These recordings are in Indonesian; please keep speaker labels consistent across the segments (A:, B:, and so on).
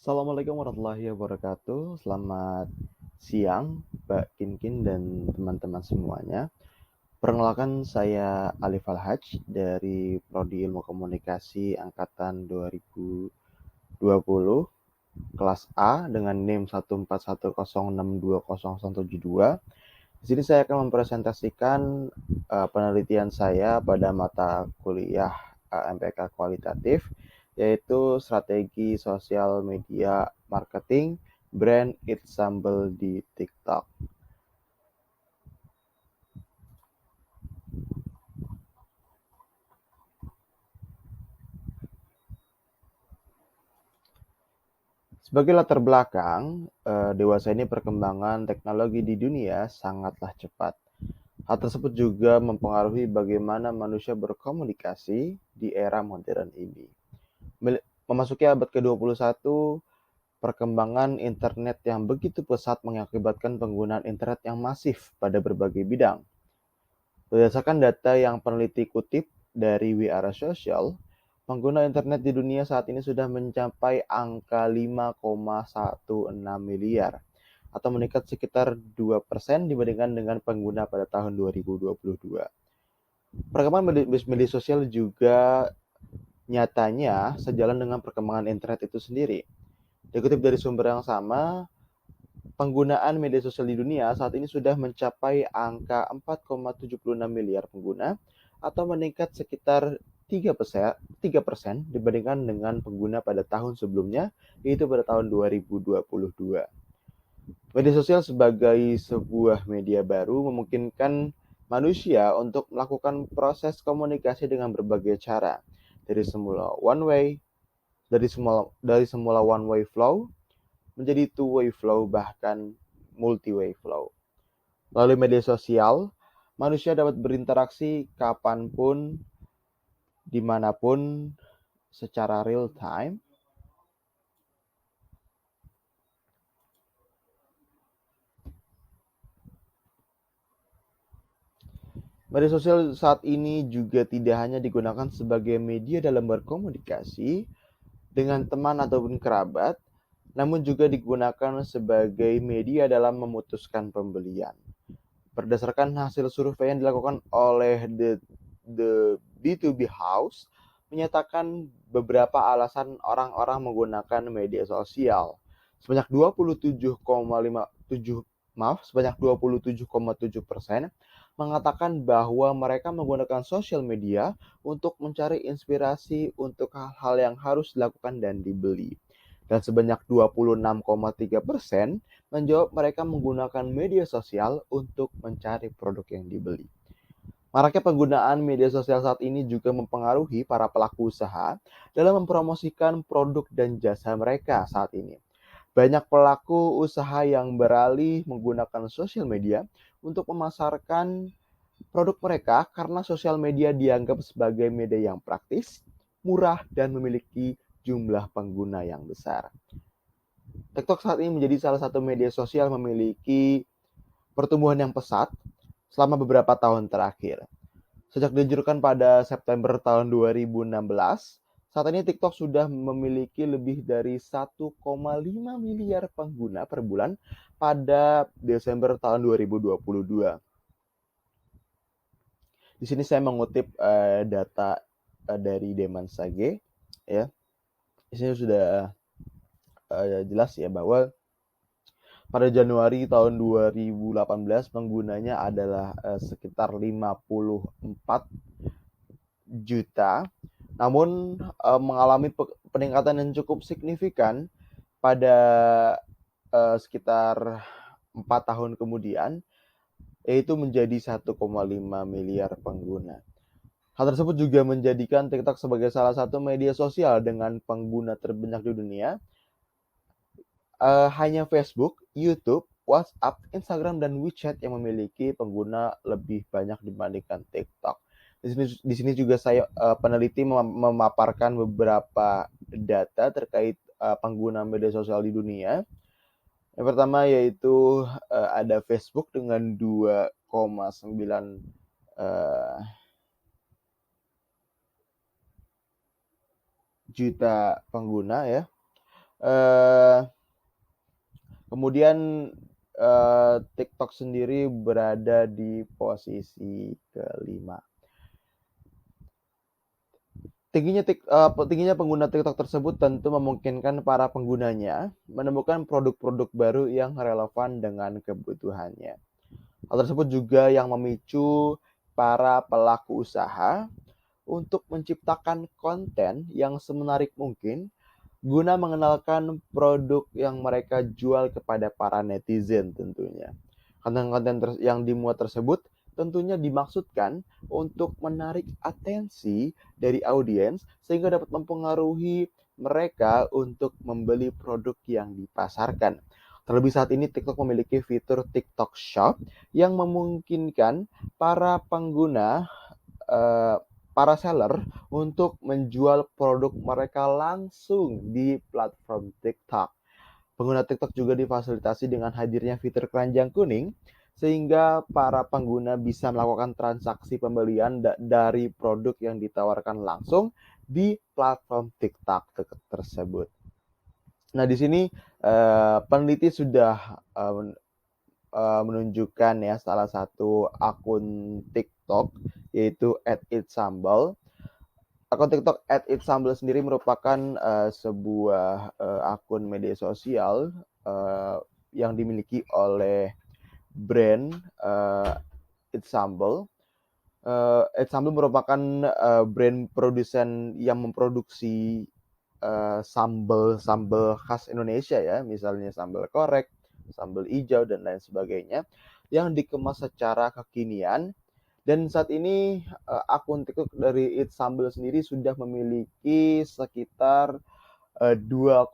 A: Assalamualaikum warahmatullahi wabarakatuh. Selamat siang, Mbak Kinkin dan teman-teman semuanya. Perkenalkan saya Alif Alhaj dari Prodi Ilmu Komunikasi Angkatan 2020, kelas A dengan NIM 14106207172. Di sini saya akan mempresentasikan penelitian saya pada mata kuliah MPK kualitatif, yaitu strategi sosial media marketing brand Ensemble di TikTok. Sebagai latar belakang, dewasa ini perkembangan teknologi di dunia sangatlah cepat. Hal tersebut juga mempengaruhi bagaimana manusia berkomunikasi di era modern ini. Memasuki abad ke-21, perkembangan internet yang begitu pesat mengakibatkan penggunaan internet yang masif pada berbagai bidang. Berdasarkan data yang peneliti kutip dari We Are Social, pengguna internet di dunia saat ini sudah mencapai angka 5,16 miliar atau meningkat sekitar 2% dibandingkan dengan pengguna pada tahun 2022. Perkembangan media sosial juga nyatanya sejalan dengan perkembangan internet itu sendiri. Dikutip dari sumber yang sama, penggunaan media sosial di dunia saat ini sudah mencapai angka 4,76 miliar pengguna atau meningkat sekitar 3% dibandingkan dengan pengguna pada tahun sebelumnya, yaitu pada tahun 2022. Media sosial sebagai sebuah media baru memungkinkan manusia untuk melakukan proses komunikasi dengan berbagai cara, dari semula one way, dari semula one way flow menjadi two way flow, bahkan multi way flow. Melalui media sosial, manusia dapat berinteraksi kapanpun, dimanapun, secara real time. Media sosial saat ini juga tidak hanya digunakan sebagai media dalam berkomunikasi dengan teman ataupun kerabat, namun juga digunakan sebagai media dalam memutuskan pembelian. Berdasarkan hasil survei yang dilakukan oleh The B2B House, menyatakan beberapa alasan orang-orang menggunakan media sosial. Sebanyak 27,7% mengatakan bahwa mereka menggunakan sosial media untuk mencari inspirasi untuk hal-hal yang harus dilakukan dan dibeli. Dan sebanyak 26,3% menjawab mereka menggunakan media sosial untuk mencari produk yang dibeli. Maraknya penggunaan media sosial saat ini juga mempengaruhi para pelaku usaha dalam mempromosikan produk dan jasa mereka saat ini. Banyak pelaku usaha yang beralih menggunakan sosial media untuk memasarkan produk mereka karena sosial media dianggap sebagai media yang praktis, murah, dan memiliki jumlah pengguna yang besar. TikTok saat ini menjadi salah satu media sosial memiliki pertumbuhan yang pesat selama beberapa tahun terakhir. Sejak diluncurkan pada September tahun 2016, saat ini TikTok sudah memiliki lebih dari 1,5 miliar pengguna per bulan pada Desember tahun 2022. Di sini saya mengutip data dari Deman Sage, ya. Di sini sudah jelas ya bahwa pada Januari tahun 2018 penggunanya adalah sekitar 54 juta, namun mengalami peningkatan yang cukup signifikan pada sekitar 4 tahun kemudian, yaitu menjadi 1,5 miliar pengguna. Hal tersebut juga menjadikan TikTok sebagai salah satu media sosial dengan pengguna terbanyak di dunia. Hanya Facebook, YouTube, WhatsApp, Instagram, dan WeChat yang memiliki pengguna lebih banyak dibandingkan TikTok. Di sini juga saya peneliti memaparkan beberapa data terkait pengguna media sosial di dunia. Yang pertama yaitu ada Facebook dengan 2,9 juta pengguna, ya. Eh, Kemudian TikTok sendiri berada di posisi kelima. Tingginya pengguna TikTok tersebut tentu memungkinkan para penggunanya menemukan produk-produk baru yang relevan dengan kebutuhannya. Hal tersebut juga yang memicu para pelaku usaha untuk menciptakan konten yang semenarik mungkin guna mengenalkan produk yang mereka jual kepada para netizen tentunya. Konten-konten yang dimuat tersebut tentunya dimaksudkan untuk menarik atensi dari audiens sehingga dapat mempengaruhi mereka untuk membeli produk yang dipasarkan. Terlebih saat ini TikTok memiliki fitur TikTok Shop yang memungkinkan para pengguna eh, para seller untuk menjual produk mereka langsung di platform TikTok. Pengguna TikTok juga difasilitasi dengan hadirnya fitur keranjang kuning sehingga para pengguna bisa melakukan transaksi pembelian dari produk yang ditawarkan langsung di platform TikTok tersebut. Nah, di sini peneliti sudah menunjukkan ya salah satu akun TikTok yaitu @itsambal. Akun TikTok @itsambal sendiri merupakan sebuah akun media sosial yang dimiliki oleh brand Itsambal. Itsambal merupakan brand produsen yang memproduksi sambal khas Indonesia ya, misalnya sambal korek, sambal hijau dan lain sebagainya yang dikemas secara kekinian. Dan saat ini akun TikTok dari Eat Sambal sendiri sudah memiliki sekitar 2,6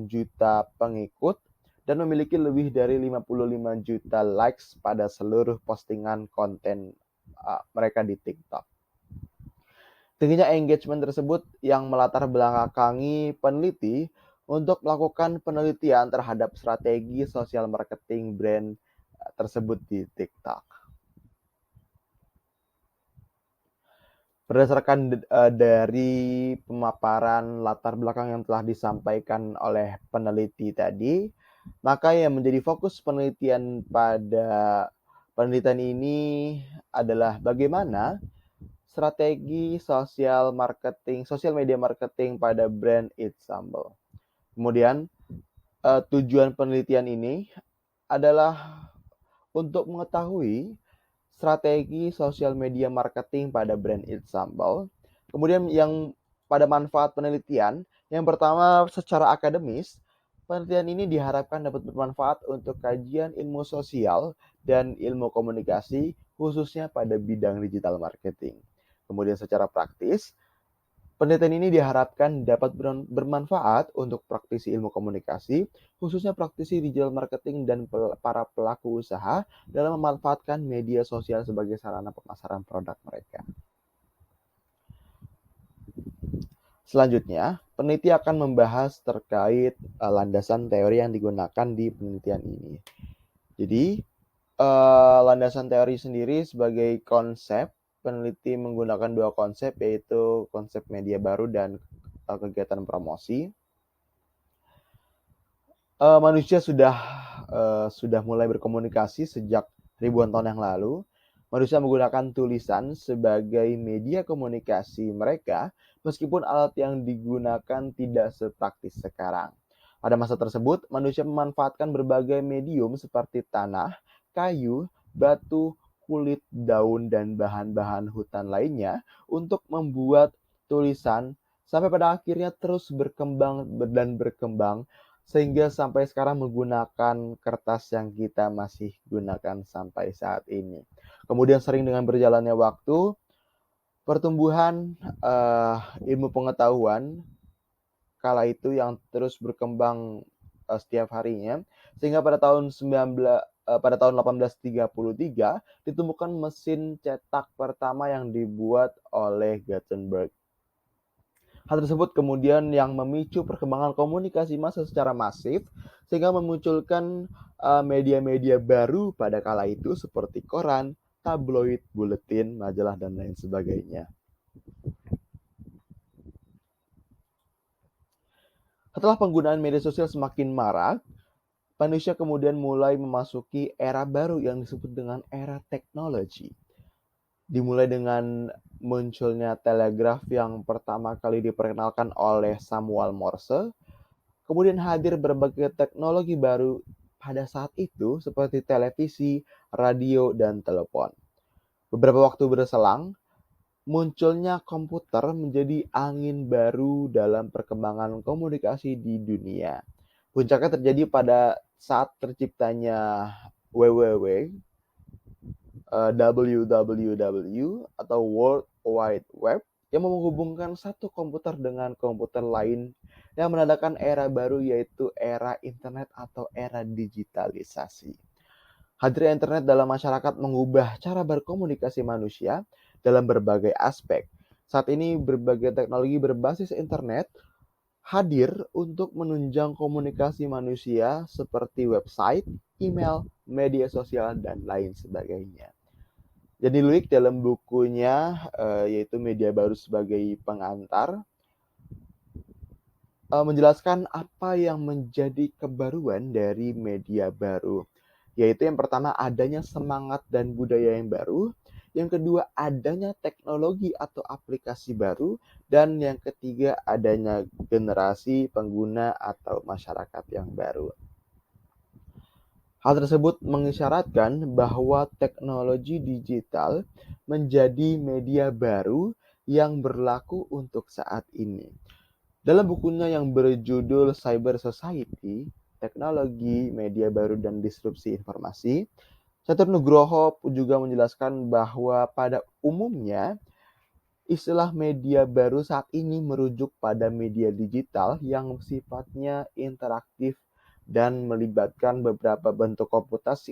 A: juta pengikut dan memiliki lebih dari 55 juta likes pada seluruh postingan konten mereka di TikTok. Tingginya engagement tersebut yang melatar belakangi peneliti untuk melakukan penelitian terhadap strategi sosial marketing brand tersebut di TikTok. Berdasarkan dari pemaparan latar belakang yang telah disampaikan oleh peneliti tadi, maka yang menjadi fokus penelitian ini adalah bagaimana strategi sosial media marketing pada brand Eat Sambal. Kemudian tujuan penelitian ini adalah untuk mengetahui strategi sosial media marketing pada brand Eat Sambal. Kemudian yang pada manfaat penelitian, yang pertama secara akademis, penelitian ini diharapkan dapat bermanfaat untuk kajian ilmu sosial dan ilmu komunikasi khususnya pada bidang digital marketing. Kemudian secara praktis, penelitian ini diharapkan dapat bermanfaat untuk praktisi ilmu komunikasi, khususnya praktisi digital marketing dan para pelaku usaha dalam memanfaatkan media sosial sebagai sarana pemasaran produk mereka. Selanjutnya, peneliti akan membahas terkait landasan teori yang digunakan di penelitian ini. Jadi, landasan teori sendiri sebagai konsep, peneliti menggunakan dua konsep yaitu konsep media baru dan kegiatan promosi. Manusia sudah mulai berkomunikasi sejak ribuan tahun yang lalu. Manusia menggunakan tulisan sebagai media komunikasi mereka, meskipun alat yang digunakan tidak sepraktis sekarang. Pada masa tersebut, manusia memanfaatkan berbagai medium seperti tanah, kayu, batu, kulit, daun, dan bahan-bahan hutan lainnya untuk membuat tulisan sampai pada akhirnya terus berkembang dan berkembang sehingga sampai sekarang menggunakan kertas yang kita masih gunakan sampai saat ini. Kemudian sering dengan berjalannya waktu, pertumbuhan ilmu pengetahuan kala itu yang terus berkembang setiap harinya, sehingga pada tahun 1833 ditemukan mesin cetak pertama yang dibuat oleh Gutenberg. Hal tersebut kemudian yang memicu perkembangan komunikasi massa secara masif sehingga memunculkan media-media baru pada kala itu seperti koran, tabloid, buletin, majalah, dan lain sebagainya. Setelah penggunaan media sosial semakin marak, manusia kemudian mulai memasuki era baru yang disebut dengan era teknologi. Dimulai dengan munculnya telegraf yang pertama kali diperkenalkan oleh Samuel Morse, kemudian hadir berbagai teknologi baru pada saat itu seperti televisi, radio, dan telepon. Beberapa waktu berselang, munculnya komputer menjadi angin baru dalam perkembangan komunikasi di dunia. Puncaknya terjadi pada saat terciptanya WWW, WWW atau World Wide Web yang menghubungkan satu komputer dengan komputer lain yang menandakan era baru yaitu era internet atau era digitalisasi. Hadirnya internet dalam masyarakat mengubah cara berkomunikasi manusia dalam berbagai aspek. Saat ini berbagai teknologi berbasis internet hadir untuk menunjang komunikasi manusia seperti website, email, media sosial, dan lain sebagainya. Jadi Luik dalam bukunya yaitu Media Baru sebagai Pengantar menjelaskan apa yang menjadi kebaruan dari media baru. Yaitu yang pertama adanya semangat dan budaya yang baru, yang kedua adanya teknologi atau aplikasi baru, dan yang ketiga adanya generasi pengguna atau masyarakat yang baru. Hal tersebut mengisyaratkan bahwa teknologi digital menjadi media baru yang berlaku untuk saat ini. Dalam bukunya yang berjudul Cyber Society, Teknologi, Media Baru dan Disrupsi Informasi, Catur Nugroho juga menjelaskan bahwa pada umumnya istilah media baru saat ini merujuk pada media digital yang sifatnya interaktif dan melibatkan beberapa bentuk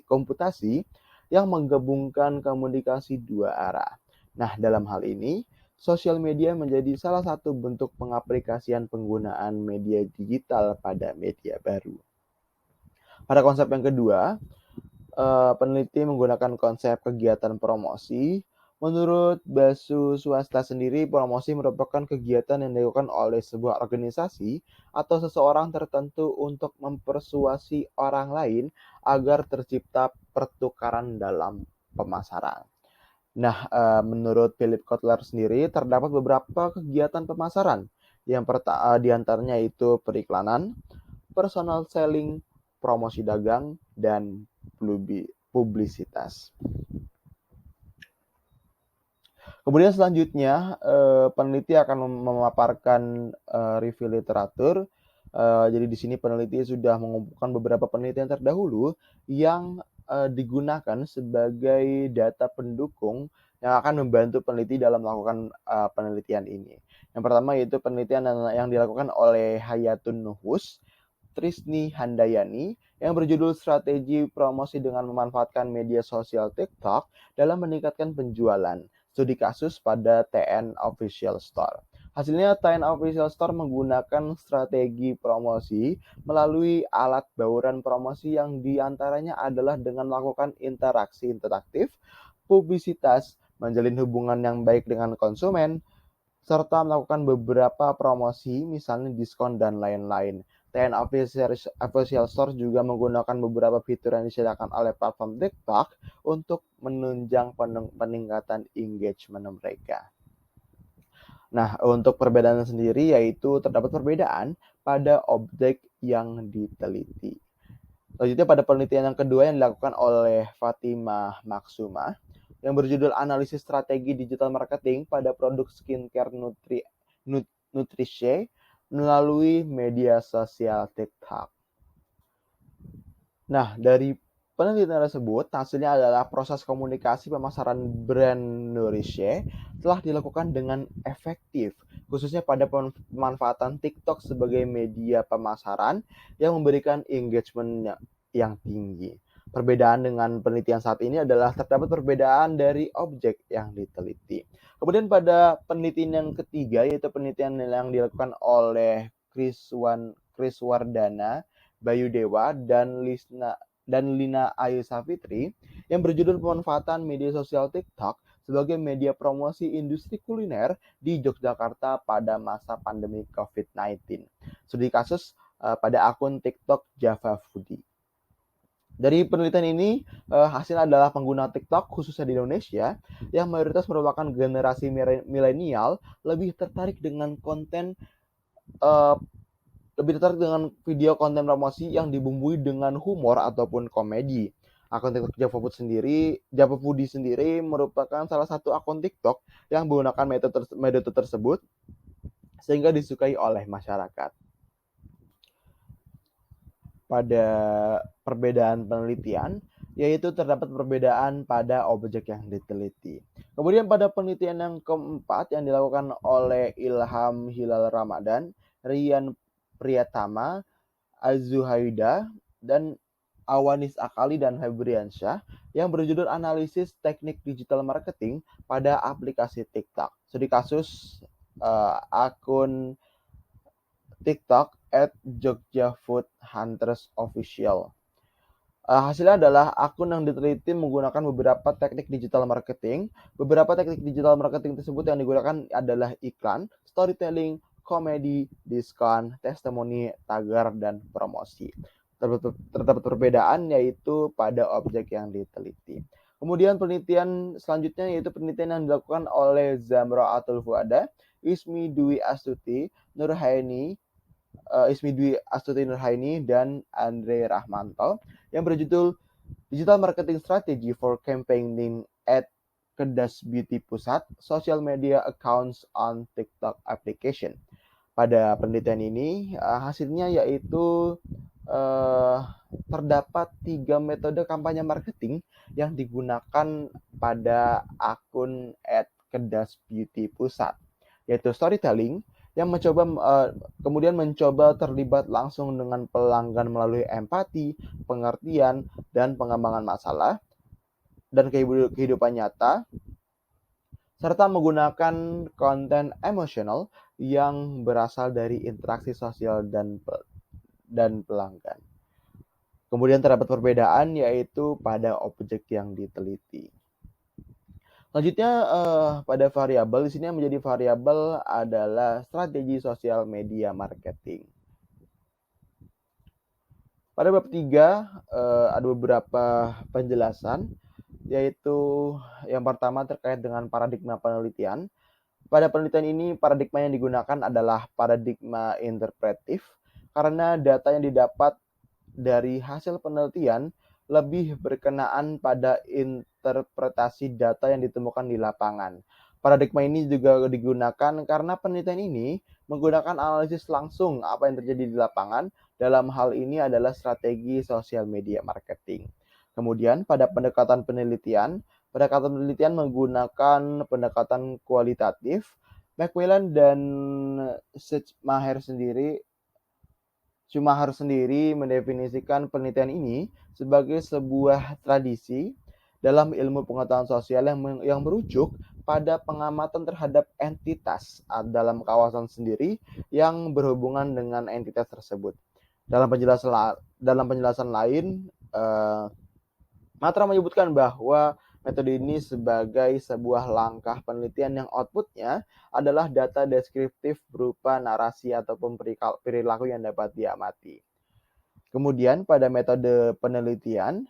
A: komputasi yang menggabungkan komunikasi dua arah. Nah, dalam hal ini, sosial media menjadi salah satu bentuk pengaplikasian penggunaan media digital pada media baru. Pada konsep yang kedua, peneliti menggunakan konsep kegiatan promosi. Menurut Basu Swasta sendiri, promosi merupakan kegiatan yang dilakukan oleh sebuah organisasi atau seseorang tertentu untuk mempersuasi orang lain agar tercipta pertukaran dalam pemasaran. Nah, menurut Philip Kotler sendiri, terdapat beberapa kegiatan pemasaran. Yang di antaranya itu periklanan, personal selling, promosi dagang, dan publisitas. Kemudian selanjutnya peneliti akan memaparkan review literatur. Jadi di sini peneliti sudah mengumpulkan beberapa penelitian terdahulu yang digunakan sebagai data pendukung yang akan membantu peneliti dalam melakukan penelitian ini. Yang pertama yaitu penelitian yang dilakukan oleh Hayatun Nuhus, Trisni Handayani yang berjudul Strategi Promosi dengan Memanfaatkan Media Sosial TikTok dalam Meningkatkan Penjualan. Studi kasus pada TN Official Store. Hasilnya TN Official Store menggunakan strategi promosi melalui alat bauran promosi yang diantaranya adalah dengan melakukan interaksi interaktif, publisitas, menjalin hubungan yang baik dengan konsumen, serta melakukan beberapa promosi, misalnya diskon dan lain-lain. TN Official Store juga menggunakan beberapa fitur yang disediakan oleh platform TikTok untuk menunjang peningkatan engagement mereka. Nah, untuk perbedaan sendiri yaitu terdapat perbedaan pada objek yang diteliti. Selanjutnya pada penelitian yang kedua yang dilakukan oleh Fatimah Maksumah yang berjudul Analisis Strategi Digital Marketing pada Produk Skincare Nutrition melalui media sosial TikTok. Nah, dari penelitian tersebut, hasilnya adalah proses komunikasi pemasaran brand Nourish telah dilakukan dengan efektif, khususnya pada pemanfaatan TikTok sebagai media pemasaran yang memberikan engagement yang tinggi. Perbedaan dengan penelitian saat ini adalah terdapat perbedaan dari objek yang diteliti. Kemudian pada penelitian yang ketiga, yaitu penelitian yang dilakukan oleh Chris Wardana, Bayu Dewa, dan Lina Ayu Safitri yang berjudul Pemanfaatan Media Sosial TikTok sebagai media promosi industri kuliner di Yogyakarta pada masa pandemi COVID-19. Studi kasus pada akun TikTok Java Foodie. Dari penelitian ini, hasilnya adalah pengguna TikTok khususnya di Indonesia yang mayoritas merupakan generasi milenial lebih tertarik dengan eh, video konten promosi yang dibumbui dengan humor ataupun komedi. Akun TikTok Java Foodie sendiri merupakan salah satu akun TikTok yang menggunakan metode tersebut sehingga disukai oleh masyarakat. Pada perbedaan penelitian, yaitu terdapat perbedaan pada objek yang diteliti. Kemudian pada penelitian yang keempat yang dilakukan oleh Ilham Hilal Ramadan, Rian Priyatama, Azuhaida, dan Awanis Akali dan Febriansyah yang berjudul Analisis Teknik Digital Marketing pada Aplikasi TikTok. Studi kasus akun TikTok @JogjaFoodHuntersOfficial. Hasilnya adalah akun yang diteliti menggunakan beberapa teknik digital marketing. Beberapa teknik digital marketing tersebut yang digunakan adalah iklan, storytelling, komedi, diskon, testimoni, tagar, dan promosi. Terdapat perbedaan yaitu pada objek yang diteliti. Kemudian penelitian selanjutnya yaitu penelitian yang dilakukan oleh Zamro Atul Fuada, Ismi Dwi Astuti Nurhaini dan Andre Rahmanto yang berjudul Digital Marketing Strategy for Campaigning at Kedas Beauty Pusat, Social Media Accounts on TikTok Application. Pada penelitian ini, hasilnya yaitu terdapat 3 metode kampanye marketing yang digunakan pada akun @kedasbeautypusat, yaitu storytelling, yang kemudian mencoba terlibat langsung dengan pelanggan melalui empati, pengertian, dan pengembangan masalah dan kehidupan nyata, serta menggunakan konten emosional yang berasal dari interaksi sosial dan pelanggan. Kemudian terdapat perbedaan yaitu pada objek yang diteliti. Selanjutnya pada variabel di sini yang menjadi variabel adalah strategi sosial media marketing. Pada bab 3 ada beberapa penjelasan, yaitu yang pertama terkait dengan paradigma penelitian. Pada penelitian ini paradigma yang digunakan adalah paradigma interpretif karena data yang didapat dari hasil penelitian lebih berkenaan pada interpretasi data yang ditemukan di lapangan. Paradigma ini juga digunakan karena penelitian ini menggunakan analisis langsung apa yang terjadi di lapangan. Dalam hal ini adalah strategi sosial media marketing. Kemudian pada pendekatan penelitian menggunakan pendekatan kualitatif. McMillan dan Schumacher sendiri mendefinisikan penelitian ini sebagai sebuah tradisi dalam ilmu pengetahuan sosial yang merujuk pada pengamatan terhadap entitas dalam kawasan sendiri yang berhubungan dengan entitas tersebut. Dalam penjelasan lain, Matra menyebutkan bahwa metode ini sebagai sebuah langkah penelitian yang outputnya adalah data deskriptif berupa narasi ataupun perilaku yang dapat diamati. Kemudian pada metode penelitian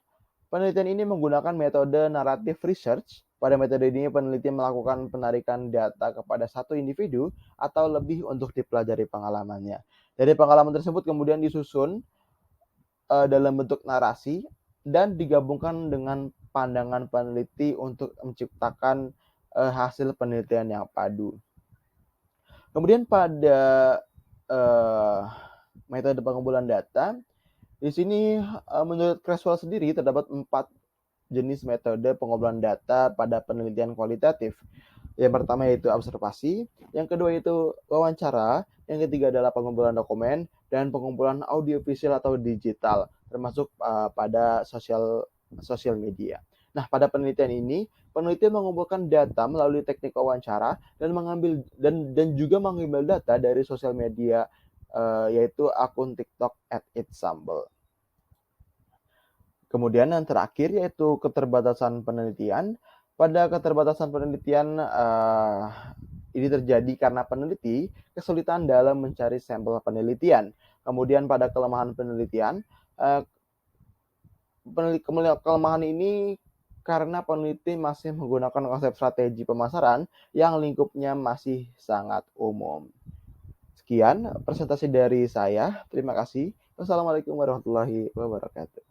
A: ini menggunakan metode narrative research. Pada metode ini peneliti melakukan penarikan data kepada satu individu atau lebih untuk dipelajari pengalamannya. Dari pengalaman tersebut kemudian disusun dalam bentuk narasi dan digabungkan dengan pandangan peneliti untuk menciptakan hasil penelitian yang padu. Kemudian pada metode pengumpulan data, di sini menurut Creswell sendiri terdapat 4 jenis metode pengumpulan data pada penelitian kualitatif. Yang pertama yaitu observasi, yang kedua itu wawancara, yang ketiga adalah pengumpulan dokumen, dan pengumpulan audiovisual atau digital, termasuk pada sosial media. Nah, pada penelitian ini, peneliti mengumpulkan data melalui teknik wawancara dan juga mengambil data dari sosial media, yaitu akun TikTok @itsambel. Kemudian yang terakhir yaitu keterbatasan penelitian. Pada keterbatasan penelitian, ini terjadi karena peneliti kesulitan dalam mencari sampel penelitian. Kemudian pada kelemahan penelitian, eee, kelemahan ini karena peneliti masih menggunakan konsep strategi pemasaran yang lingkupnya masih sangat umum. Sekian presentasi dari saya. Terima kasih. Wassalamualaikum warahmatullahi wabarakatuh.